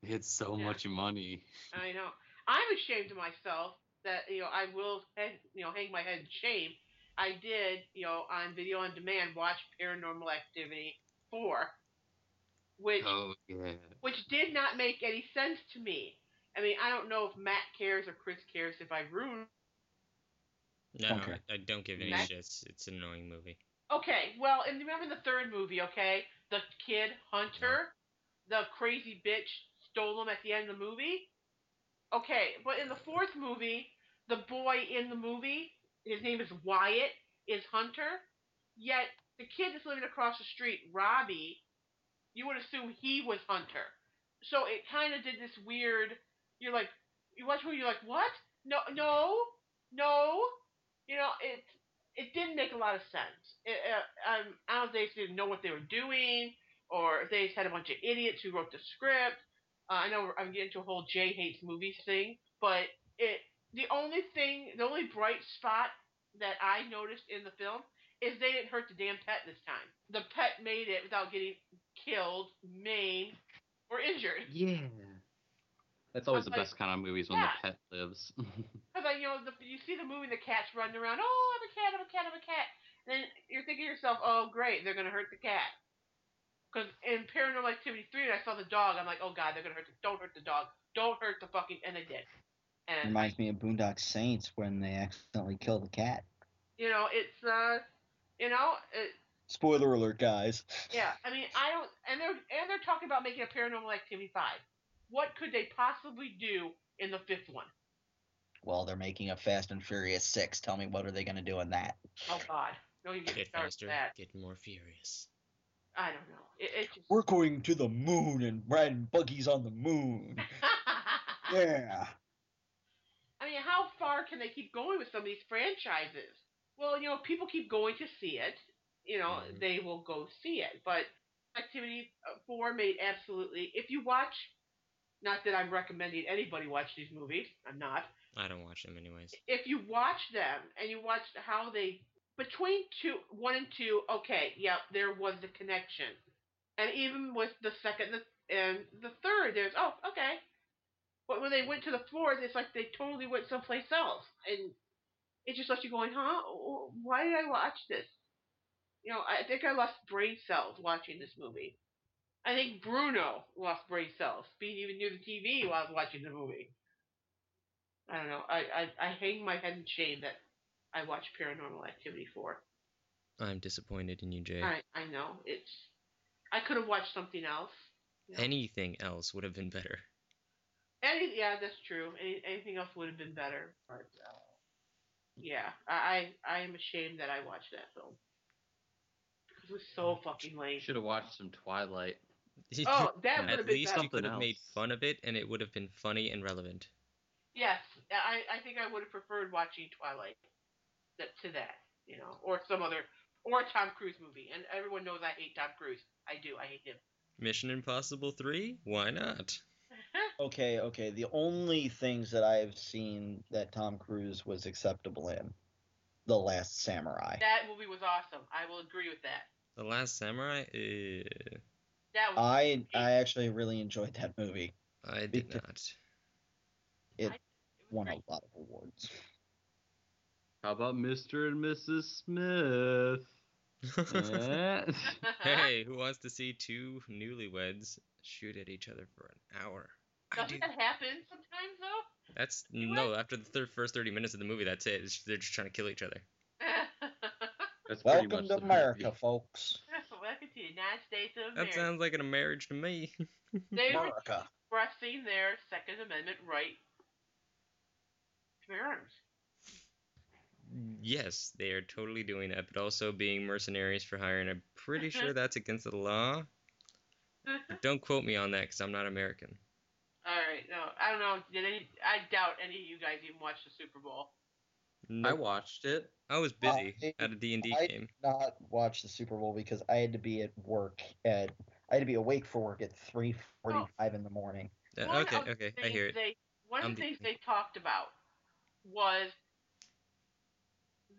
They had so Yeah. much money. I know. I'm ashamed of myself that I will hang my head in shame. I did on video on demand watch Paranormal Activity 4, which Oh yeah. which did not make any sense to me. I mean, I don't know if Matt cares or Chris cares if I ruin. No, Okay. I don't give any Matt? shits. It's an annoying movie. Okay, well, and remember the third movie, okay? The kid Hunter, the crazy bitch stole him at the end of the movie. Okay, but in the fourth movie, the boy in the movie, his name is Wyatt, is Hunter. Yet the kid that's living across the street, Robbie, you would assume he was Hunter. So it kind of did this weird. You're like, you watch movie, you're like, what? No, no, no. It didn't make a lot of sense. I don't know if they didn't know what they were doing, or if they just had a bunch of idiots who wrote the script. I know I'm getting to a whole Jay hates movies thing, but the only bright spot that I noticed in the film is they didn't hurt the damn pet this time. The pet made it without getting killed, maimed, or injured. Yeah. That's always the Like, best kind of movies when yeah. the pet lives. Because you see the movie, and the cat's running around. Oh, I'm a cat, I'm a cat, I'm a cat. And then you're thinking to yourself, oh great, they're gonna hurt the cat. Because in Paranormal Activity 3, I saw the dog. I'm like, oh god, they're gonna don't hurt the dog. Don't hurt the fucking, and they did. And Reminds me of Boondock Saints when they accidentally kill the cat. it's it, Spoiler alert, guys. yeah. I mean, I don't, and they're talking about making a Paranormal Activity 5. What could they possibly do in the fifth one? Well, they're making a Fast and Furious 6. Tell me, what are they going to do in that? Oh God, no, you Get start faster, that. get more furious. I don't know. It just. We're going to the moon and riding buggies on the moon. Yeah. I mean, how far can they keep going with some of these franchises? Well, people keep going to see it. They will go see it. But Activity 4 made absolutely. If you watch, not that I'm recommending anybody watch these movies, I'm not. I don't watch them anyways. If you watch them and you watch how they between 1 and 2, okay, yep, there was the connection, and even with the second and the third, there's okay. But when they went to the fourth, it's like they totally went someplace else, and it just left you going, huh? Why did I watch this? I think I lost brain cells watching this movie. I think Bruno lost brain cells being even near the TV while I was watching the movie. I don't know. I hang my head in shame that I watched Paranormal Activity 4. I'm disappointed in you, Jay. I know. I could have watched something else. Anything else would have been better. Yeah, that's true. Anything else would have been better. But yeah, I am ashamed that I watched that film. It was so fucking lame. Should have watched some Twilight. Oh, that would have been At least better. you could have made fun of it, and it would have been funny and relevant. Yes, I think I would have preferred watching Twilight to that, or some other, or a Tom Cruise movie. And everyone knows I hate Tom Cruise. I do. I hate him. Mission Impossible 3? Why not? Okay. The only things that I've seen that Tom Cruise was acceptable in, The Last Samurai. That movie was awesome. I will agree with that. The Last Samurai? That was I actually really enjoyed that movie. I did not. It won a lot of awards. How about Mr. and Mrs. Smith? Hey, who wants to see two newlyweds shoot at each other for an hour? Doesn't that happen sometimes, though? That's no. After the first 30 minutes of the movie, that's it. They're just trying to kill each other. That's Welcome to America, folks. Welcome to the United States of America. That sounds like a marriage to me. They were America. expressing their Second Amendment right to bear arms. Yes, they are totally doing that, but also being mercenaries for hire, and I'm pretty sure that's against the law. But don't quote me on that, because I'm not American. All right, no, I don't know. I doubt any of you guys even watched the Super Bowl. Nope. I watched it. I was busy at a D&D I game. did not watch the Super Bowl because I had to be at work I had to be awake for work at 3:45 in the morning. Okay, I hear it. One of the things they talked about was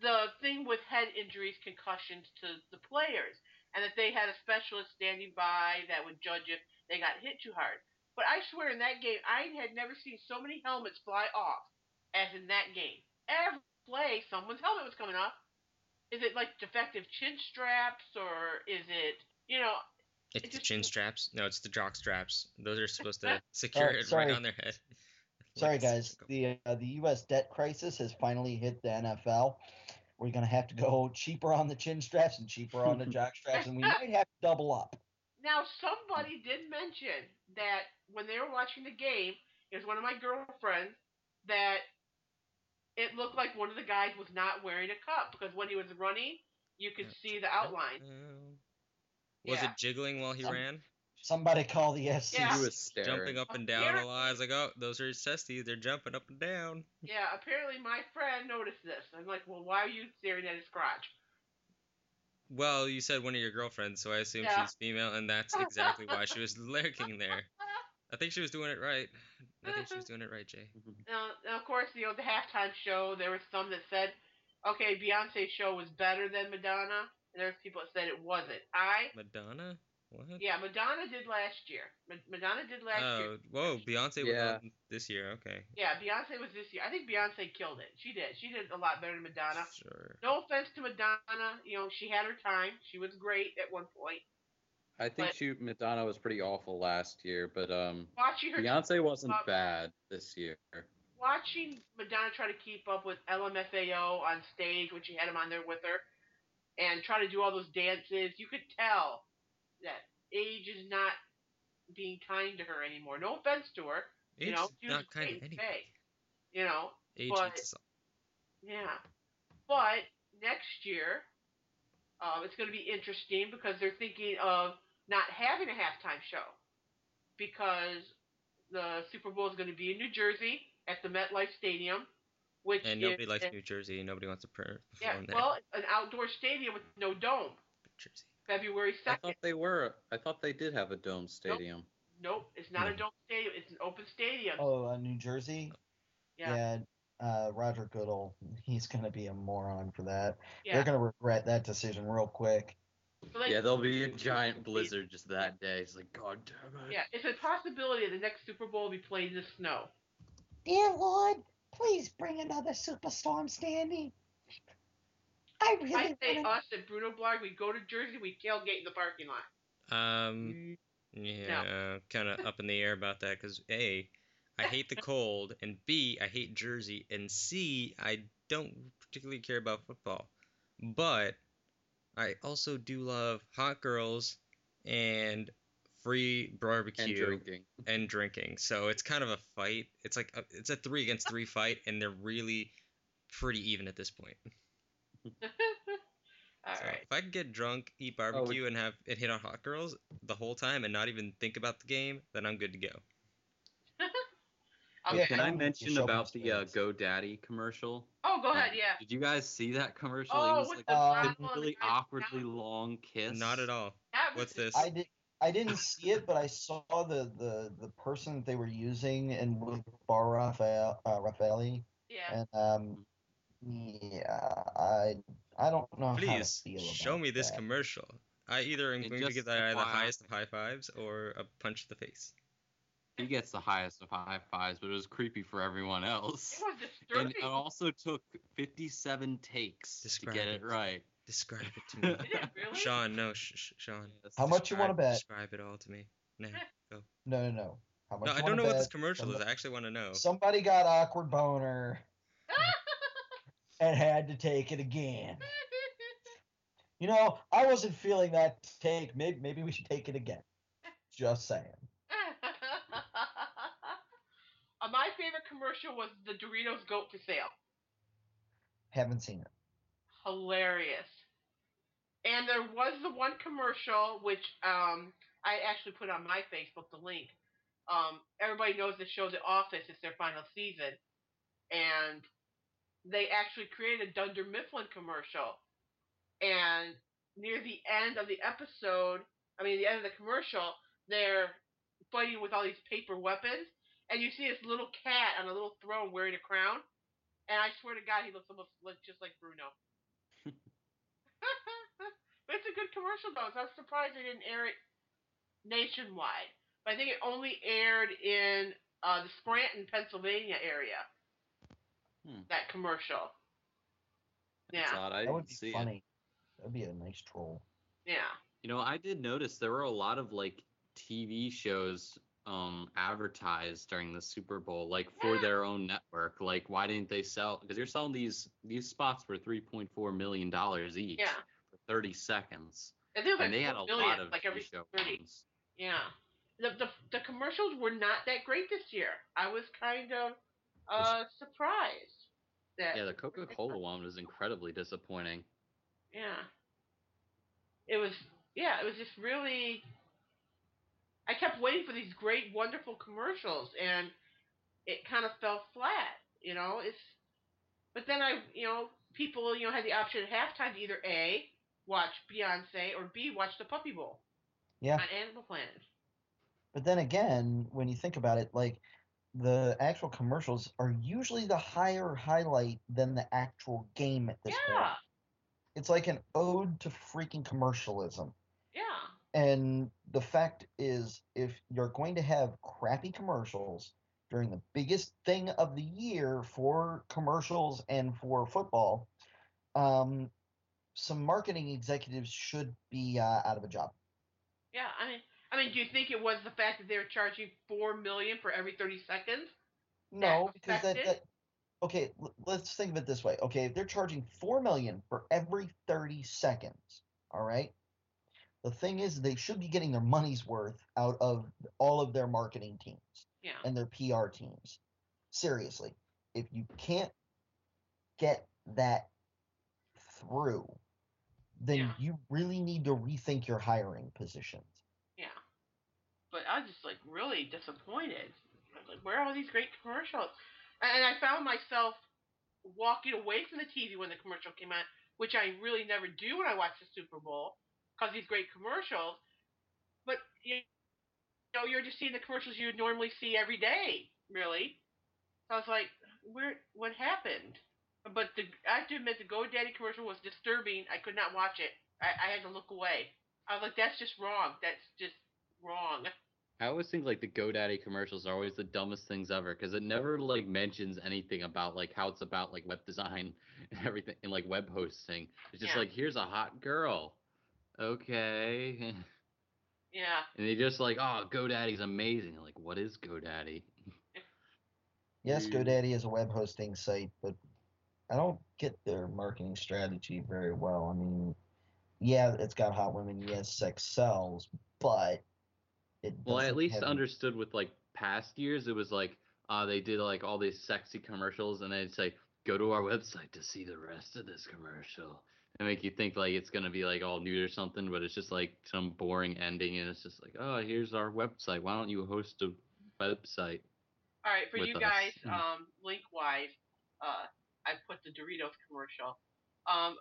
the thing with head injuries, concussions to the players, and that they had a specialist standing by that would judge if they got hit too hard. But I swear in that game, I had never seen so many helmets fly off as in that game. Every play, someone's helmet was coming off. Is it like defective chin straps, or is it, It's the chin straps. No, it's the jock straps. Those are supposed to secure it right on their head. Sorry, guys. The U.S. debt crisis has finally hit the NFL. We're going to have to go cheaper on the chin straps and cheaper on the jock straps, and we might have to double up. Now, somebody did mention that when they were watching the game, it was one of my girlfriends, that it looked like one of the guys was not wearing a cup, because when he was running, you could see the outline. Was it jiggling while he ran? Somebody call the FCC. Yeah. He was staring. Jumping up and down a lot. I was like, oh, those are his testes. They're jumping up and down. Yeah, apparently my friend noticed this. I'm like, well, why are you staring at his crotch? Well, you said one of your girlfriends, so I assume she's female, and that's exactly why she was lurking there. I think she was doing it right. Jay. Now, of course, the halftime show, there were some that said, okay, Beyonce's show was better than Madonna, and there was people that said it wasn't. Madonna? What? Yeah, Madonna did last year. Madonna did last year. Oh, whoa, Beyonce was on this year, okay. Yeah, Beyonce was this year. I think Beyonce killed it. She did. She did a lot better than Madonna. Sure. No offense to Madonna. She had her time. She was great at one point. I think Madonna was pretty awful last year, but watching her Beyonce wasn't bad this year. Watching Madonna try to keep up with LMFAO on stage when she had him on there with her, and try to do all those dances, you could tell that age is not being kind to her anymore. No offense to her. Age is not kind to anybody. Age hates us all. Yeah. But next year, it's going to be interesting because they're thinking of not having a halftime show because the Super Bowl is going to be in New Jersey at the MetLife Stadium. which And is nobody likes New Jersey. Nobody wants to yeah, perform there. well, an outdoor stadium with no dome. New Jersey. February I 2nd. thought they were. I thought they did have a dome stadium. Nope, it's not a No. dome stadium. It's an open stadium. Oh, New Jersey? Yeah. Roger Goodell, he's going to be a moron for that. Yeah. They're going to regret that decision real quick. So they, Yeah, there'll be a giant blizzard just that day. It's like, God damn it. yeah, it's a possibility the next Super Bowl will be played in the snow. Dear Lord, please bring another superstorm, Standy. I I really say want us at Brunoblargg, we go to Jersey, we tailgate in the parking lot. Yeah, kind of up in the air about that because A, I hate the cold, and B, I hate Jersey, and C, I don't particularly care about football. But I also do love hot girls and free And barbecue drinking. and drinking. So it's kind of a fight. It's like it's a 3 against 3 fight, and they're really pretty even at this point. All So right. if I could get drunk, eat barbecue, and hit on hot girls the whole time and not even think about the game, then I'm good to go. Okay. Can I mention Show about the experience. GoDaddy commercial? Oh, go ahead, yeah. Did you guys see that commercial? Oh, it was with like the bottle a and the really guy's awkwardly mouth. long kiss. Not at all. That was What's this? I didn't see it, but I saw the person that they were using and with Bar Raffaele. Yeah. And yeah, I don't know how to Please feel show about me this that. commercial. I either am And going to just get the FYI, highest of high fives or a punch to the face. He gets the highest of high fives, but it was creepy for everyone else. It was And disturbing. it also took 57 takes Describe to get it it. right. Describe it to me. Did it really? Sean, no, Sean. Yes. How much you want to bet? Describe it all to me. Now, go. No. How much No, you I want don't know to what this bet? commercial is. I actually want to know. Somebody got awkward boner and had to take it again. You know, I wasn't feeling that take. Maybe we should take it again. Just saying. My favorite commercial was the Doritos goat for sale. Haven't seen it. Hilarious. And there was the one commercial which I actually put on my Facebook the link. Everybody knows the show The Office is their final season, and they actually created a Dunder Mifflin commercial. And near the end of the episode, the end of the commercial, they're fighting with all these paper weapons, and you see this little cat on a little throne wearing a crown. And I swear to God, he looks almost just like Bruno. But it's a good commercial, though. So I'm surprised they didn't air it nationwide. But I think it only aired in the Scranton, Pennsylvania area. That commercial. That's Yeah. odd. I That would didn't be see funny. it. That would be a nice troll. Yeah. You know, I did notice there were a lot of like TV shows advertised during the Super Bowl, like for their own network. Like, why didn't they sell? Because you're selling these spots for $3.4 million each for 30 seconds. And they had a lot of like every TV show 30. ones. Yeah. The commercials were not that great this year. I was kind of surprised. Yeah, the Coca-Cola one was incredibly disappointing. Yeah. It was just really. I kept waiting for these great, wonderful commercials, and it kind of fell flat. But then people had the option at halftime to either A, watch Beyonce, or B, watch the Puppy Bowl. Yeah. On Animal Planet. But then again, when you think about it, like the actual commercials are usually the higher highlight than the actual game at this point. It's like an ode to freaking commercialism. Yeah. And the fact is, if you're going to have crappy commercials during the biggest thing of the year for commercials and for football, some marketing executives should be out of a job. Yeah, do you think it was the fact that they were charging $4 million for every 30 seconds? No, because okay, let's think of it this way. Okay, if they're charging $4 million for every 30 seconds, all right? The thing is, they should be getting their money's worth out of all of their marketing teams and their PR teams. Seriously, if you can't get that through, then you really need to rethink your hiring positions. Yeah. But I was just really disappointed. I was like, where are all these great commercials? And I found myself walking away from the TV when the commercial came on, which I really never do when I watch the Super Bowl, because these great commercials. But you're just seeing the commercials you would normally see every day, really. So I was like, what happened? But I have to admit, the GoDaddy commercial was disturbing. I could not watch it. I had to look away. I was like, that's just wrong. That's just wrong. I always think like the GoDaddy commercials are always the dumbest things ever because it never like mentions anything about like how it's about like web design and everything and like web hosting. It's just Yeah. like here's a hot girl, okay, Yeah. and they just like oh GoDaddy's amazing. Like what is GoDaddy? Yes, GoDaddy is a web hosting site, but I don't get their marketing strategy very well. I mean, yeah, it's got hot women. Yes, sex sells, but it Well, I at doesn't least have any. understood with like past years, it was like they did like all these sexy commercials, and they'd say, "Go to our website to see the rest of this commercial," and make you think like it's gonna be like all nude or something, but it's just like some boring ending, and it's just like, "Oh, here's our website. Why don't you host a website All right, for with you us?" guys, link wise, I put the Doritos commercial.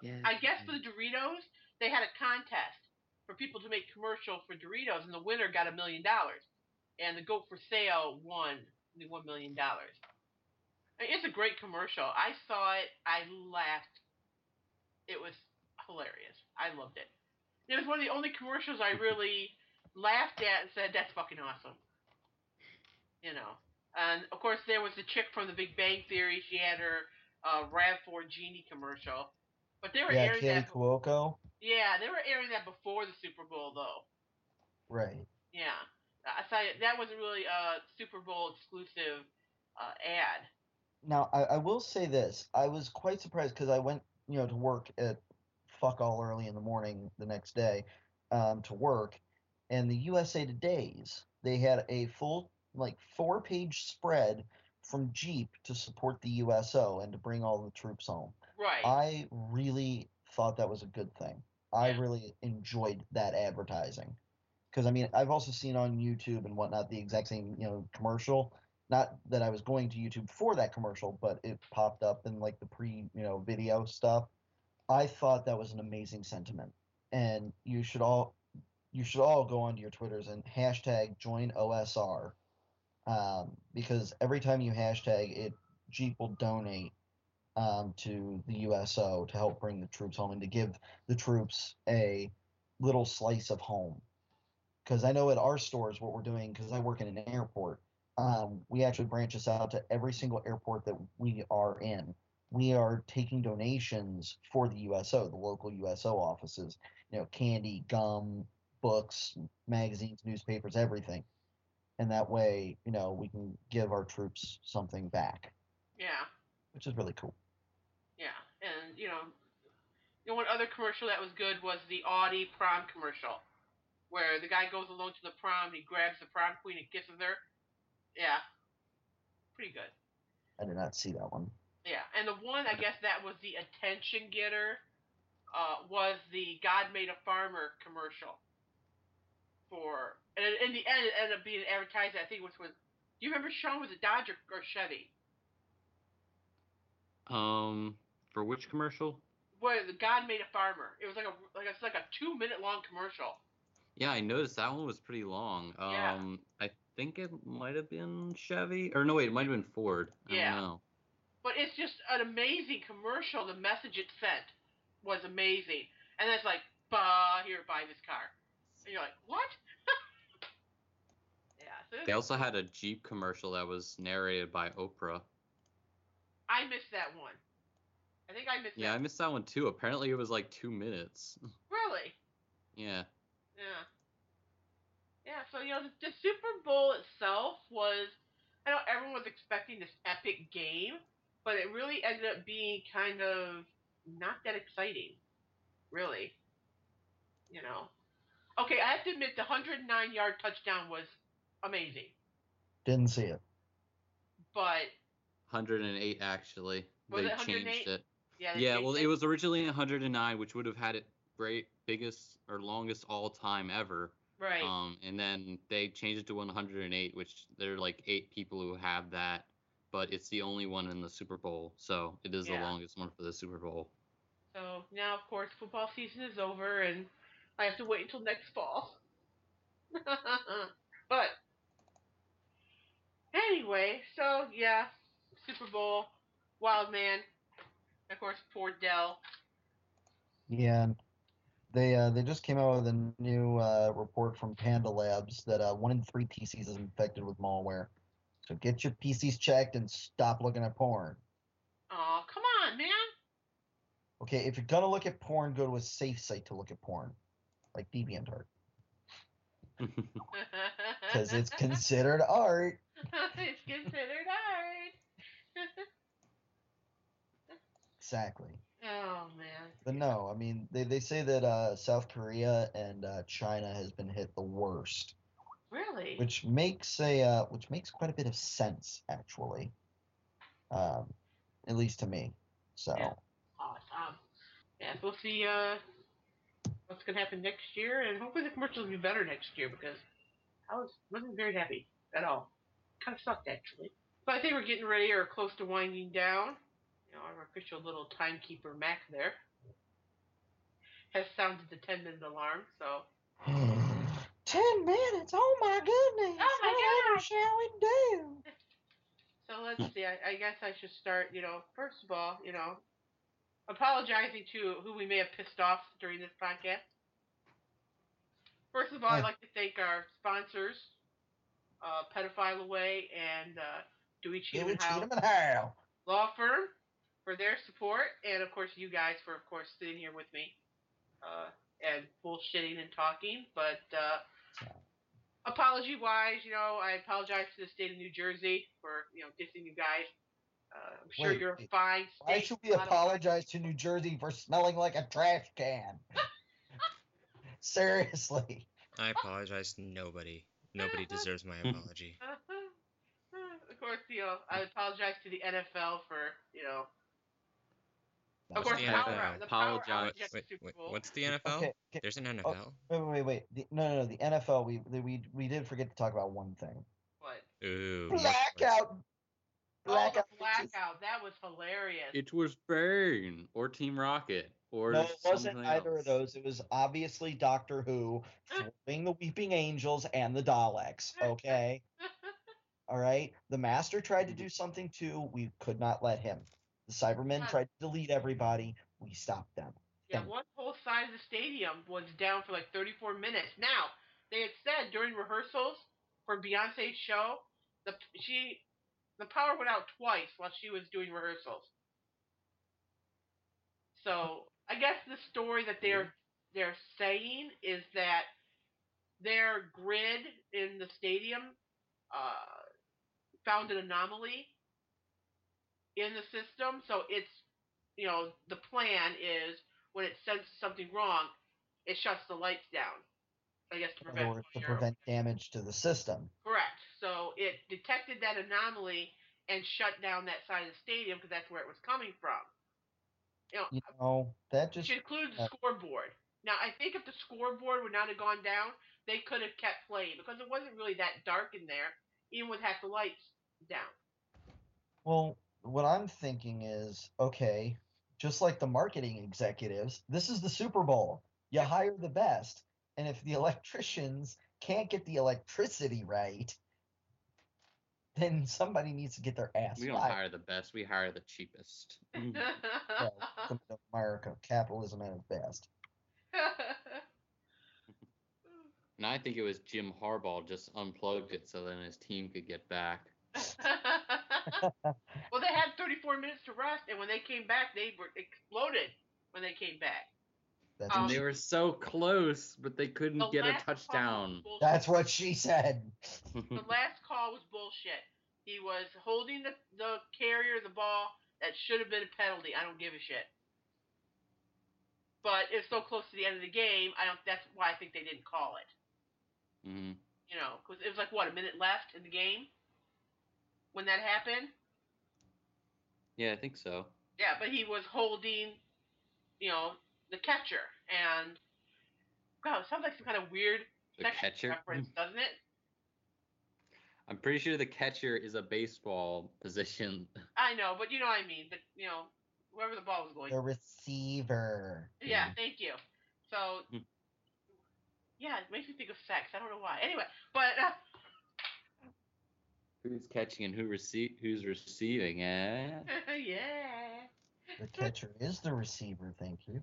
Yeah. I guess for the Doritos, they had a contest for people to make commercial for Doritos, and the winner got $1 million, and the goat for sale won the $1 million. I mean, it's a great commercial. I saw it. I laughed. It was hilarious. I loved it. It was one of the only commercials I really laughed at and said, "That's fucking awesome." You know. And of course, there was the chick from The Big Bang Theory. She had her Rav4 Genie commercial, but they were Yeah, airing Kaylee that. Cuoco. Yeah, they were airing that before the Super Bowl, though. Right. Yeah, I thought that was a really Super Bowl exclusive ad. Now, I will say this. I was quite surprised because I went, to work at fuck all early in the morning the next day, to work, and the USA Today's, they had a full, like, 4-page spread from Jeep to support the USO and to bring all the troops home. Right. I really thought that was a good thing. I Yeah. really enjoyed that advertising. Because, I mean, I've also seen on YouTube and whatnot the exact same, commercial. Not that I was going to YouTube for that commercial, but it popped up in like the video stuff. I thought that was an amazing sentiment, and you should all go onto your Twitters and hashtag join OSR, because every time you hashtag it, Jeep will donate to the USO to help bring the troops home and to give the troops a little slice of home. Because I know at our stores what we're doing, because I work in an airport, we actually branch this out to every single airport that we are in. We are taking donations for the USO, the local USO offices, candy, gum, books, magazines, newspapers, everything. And that way, we can give our troops something back, Yeah. which is really cool. Yeah. And one other commercial that was good was the Audi prom commercial, where the guy goes alone to the prom, he grabs the prom queen and kisses her. Yeah, pretty good. I did not see that one. Yeah, and the one I guess that was the attention getter was the God Made a Farmer commercial for, and in the end it ended up being advertised. I think it was with. Do you remember Sean? Was it Dodge or Chevy? For which commercial? Where the God Made a Farmer. It was like a 2 minute long commercial. Yeah, I noticed that one was pretty long. Yeah. I think it might have been Chevy, or no, wait, it might have been Ford. I don't Yeah. know. But it's just an amazing commercial. The message it sent was amazing. And it's like, here, buy this car. And you're like, what? Yeah. So They also had a Jeep commercial that was narrated by Oprah. I missed that one. I think I missed Yeah, that. I missed that one too. Apparently it was like 2 minutes. Really? Yeah. Yeah. Yeah. So the Super Bowl itself was. I know everyone was expecting this epic game, but it really ended up being kind of not that exciting. Really. You know. Okay, I have to admit the 109-yard touchdown was amazing, Didn't see it. but 108 actually. was They it changed 108? it. Yeah, they Yeah, changed well, it. it was originally 109, which would have had it biggest or longest all time ever. Right. And then they changed it to 108, which there are like 8 people who have that. but it's the only one in the Super Bowl, so it is the Yeah. longest one for the Super Bowl. So now, of course, football season is over, and I have to wait until next fall. But anyway, so yeah, Super Bowl, Wild Man, of course, poor Dell. Yeah, they just came out with a new report from Panda Labs that 1 in 3 PCs is infected with malware. So get your PCs checked and stop looking at porn. Oh, come on, man. Okay, if you're gonna look at porn, go to a safe site to look at porn, like DeviantArt, because it's considered art. It's considered art. Exactly. Oh man. But no, I mean they say that South Korea and China has been hit the worst, Really? which makes quite a bit of sense actually, at least to me. So Yeah. Awesome. Yeah, so we'll see what's gonna happen next year, and hopefully the commercials will be better next year because wasn't very happy at all. Kind of sucked actually. But I think we're getting ready or close to winding down. You know, our official little timekeeper Mac there has sounded the 10-minute alarm. So 10 minutes. Oh my goodness. oh my Whatever god. shall we do? So let's see. I guess I should start. First of all, apologizing to who we may have pissed off during this podcast. First of all, I'd like to thank our sponsors, Pedophile Away and Dewey Cheatham and Howe Hal. Law Firm for their support, and of course you guys for of course sitting here with me and bullshitting and talking. But apology wise, I apologize to the state of New Jersey for dissing you guys. I'm sure you're a fine state. Why should we apologize to New Jersey for smelling like a trash can? Seriously. I apologize to nobody. Nobody deserves my apology. Of course, I apologize to the NFL for, of What's course, the the NFL? power outage at the Wait, Super Bowl. what's the NFL? Okay. There's an Oh, NFL. wait. No. The NFL. We did forget to talk about one thing. What? Ooh. Blackout. Oh, the blackout. That was hilarious. It was Bane or Team Rocket or No, it wasn't something either else. of those. It was obviously Doctor Who throwing the Weeping Angels and the Daleks. Okay. All right. The Master tried to do something too. We could not let him. The Cybermen tried to delete everybody. We stopped them. Yeah, one whole side of the stadium was down for like 34 minutes. Now, they had said during rehearsals for Beyonce's show, the power went out twice while she was doing rehearsals. So I guess the story that they're saying is that their grid in the stadium found an anomaly in the system. So it's the plan is when it senses something wrong, it shuts the lights down. I guess to prevent damage to the system. Correct. So it detected that anomaly and shut down that side of the stadium because that's where it was coming from. That just which includes the scoreboard. Now, I think if the scoreboard would not have gone down, they could have kept playing because it wasn't really that dark in there, even with half the lights down. Well, what I'm thinking is, okay, just like the marketing executives, this is the Super Bowl. You hire the best. And if the electricians can't get the electricity right, then somebody needs to get their ass We don't hire the best, we hire the cheapest. America, capitalism at its best. And I think it was Jim Harbaugh just unplugged it so then his team could get back. Well, they had 34 minutes to rest, and when they came back, they were exploded when they came back. They were so close, but they couldn't get a touchdown. That's what she said. The last call was bullshit. He was holding the carrier, the ball. That should have been a penalty. I don't give a shit. But it's so close to the end of the game. That's why I think they didn't call it. Mm-hmm. Because it was like a minute left in the game when that happened. Yeah, I think so. Yeah, but he was holding, the catcher, and God, it sounds like some kind of weird sex reference, doesn't it? I'm pretty sure the catcher is a baseball position. I know, but you know what I mean. Wherever the ball was going. The receiver. Yeah, thank you. So, yeah, it makes me think of sex. I don't know why. Anyway, but Who's catching and who's receiving? Eh? yeah. The catcher is the receiver. Thank you.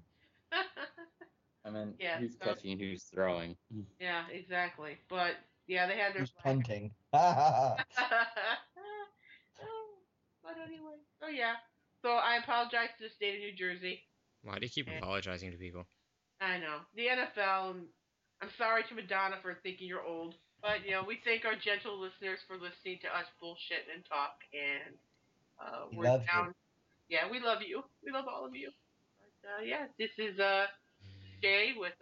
I mean, Yeah, who's so- catching and who's throwing? Yeah, exactly. But yeah, they had their Who's flag. punting? But anyway, so yeah. So I apologize to the state of New Jersey. Why do you keep And apologizing to people? I know the NFL. I'm sorry to Madonna for thinking you're old, but we thank our gentle listeners for listening to us bullshit and talk, and We we're love down. you. Yeah, we love you. We love all of you. But yeah, this is Shay with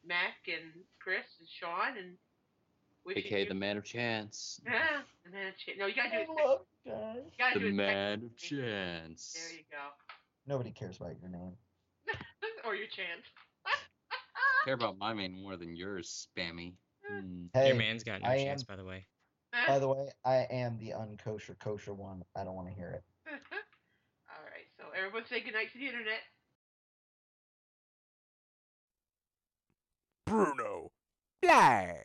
Mac and Chris and Sean and wishing AKA you. the man of chance. Yeah, and then no, you gotta do I it. love guys. You gotta The do it. man of There chance. you go. Nobody cares about your name. Or your chance. I care about my name more than yours, spammy. Hey, Your man's got no I chance, am. by the way. By the way, I am the kosher one. I don't want to hear it. All right, so everyone say goodnight to the internet. Brunoblargg.